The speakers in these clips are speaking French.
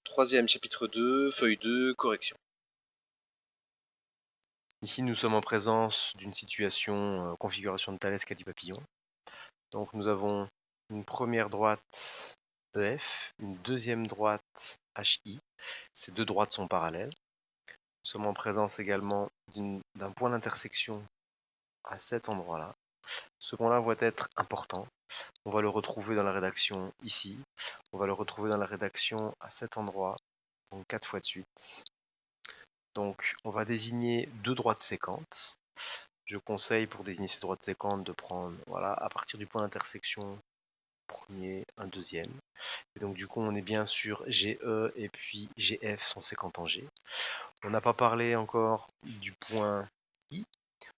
Troisième chapitre 2, feuille 2, correction. Ici, nous sommes en présence d'une situation configuration de Thalès qu'a du papillon. Donc nous avons une première droite EF, une deuxième droite HI. Ces deux droites sont parallèles. Nous sommes en présence également d'un point d'intersection à cet endroit-là. Ce point-là va être important. On va le retrouver dans la rédaction ici. On va le retrouver dans la rédaction à cet endroit, donc 4 fois de suite. Donc on va désigner deux droites séquentes. Je conseille pour désigner ces droites séquentes de prendre, voilà, à partir du point d'intersection, premier, un deuxième. Et donc du coup on est bien sur GE et puis GF sont séquentes en G. On n'a pas parlé encore du point I.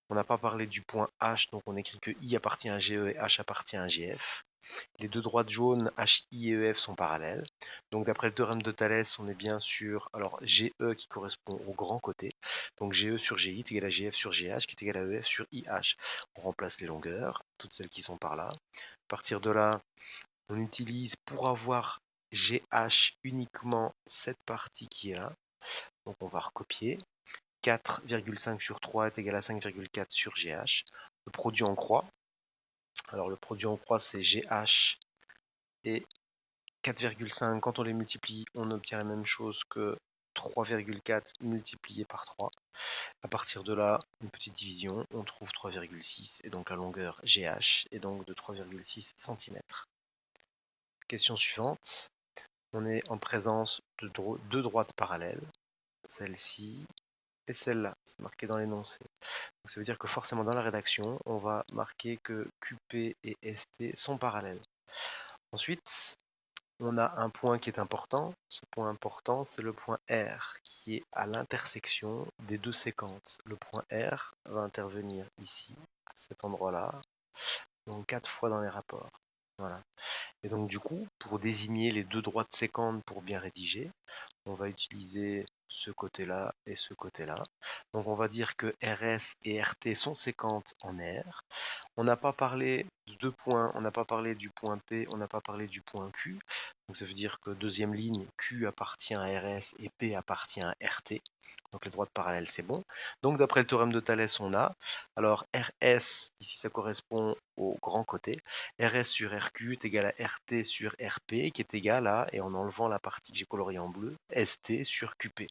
On n'a pas parlé du point H, donc on écrit que I appartient à GE et H appartient à GF. Les deux droites jaunes HI et EF sont parallèles. Donc d'après le théorème de Thalès, on est bien sûr alors GE qui correspond au grand côté. Donc GE sur GI est égal à GF sur GH qui est égal à EF sur IH. On remplace les longueurs, toutes celles qui sont par là. À partir de là, on utilise pour avoir GH uniquement cette partie qui est là. Donc on va recopier. 4,5 sur 3 est égal à 5,4 sur GH. Le produit en croix. Alors le produit en croix c'est GH et 4,5, quand on les multiplie, on obtient la même chose que 3,4 multiplié par 3. À partir de là, une petite division, on trouve 3,6 et donc la longueur GH est donc de 3,6 cm. Question suivante. On est en présence de deux droites parallèles, celle-ci et celle-là. C'est marqué dans l'énoncé. Donc ça veut dire que forcément dans la rédaction, on va marquer que QP et ST sont parallèles. Ensuite, on a un point qui est important. Ce point important, c'est le point R, qui est à l'intersection des deux séquences. Le point R va intervenir ici, à cet endroit-là, donc 4 fois dans les rapports. Voilà. Et donc du coup, pour désigner les deux droites séquentes pour bien rédiger, on va utiliser ce côté-là et ce côté-là. Donc on va dire que RS et RT sont séquentes en R. On n'a pas parlé de deux points, on n'a pas parlé du point P, on n'a pas parlé du point Q. Donc ça veut dire que deuxième ligne, Q appartient à RS et P appartient à RT. Donc les droites parallèles, c'est bon. Donc d'après le théorème de Thalès, on a, alors RS, ici ça correspond au grand côté, RS sur RQ est égal à RT sur RP, qui est égal à, et en enlevant la partie que j'ai coloriée en bleu, ST sur QP.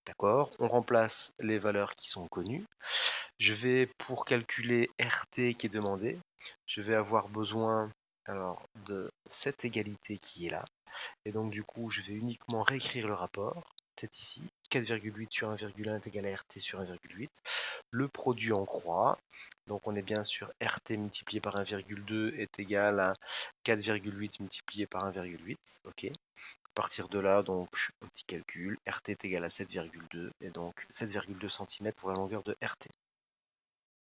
D'accord? On remplace les valeurs qui sont connues. Je vais, pour calculer RT qui est demandé, je vais avoir besoin alors de cette égalité qui est là. Et donc du coup, je vais uniquement réécrire le rapport. C'est ici. 4,8 sur 1,1 est égal à RT sur 1,8. Le produit en croix. Donc on est bien sur RT multiplié par 1,2 est égal à 4,8 multiplié par 1,8. Ok. À partir de là, donc un petit calcul. RT est égal à 7,2 et donc 7,2 cm pour la longueur de RT.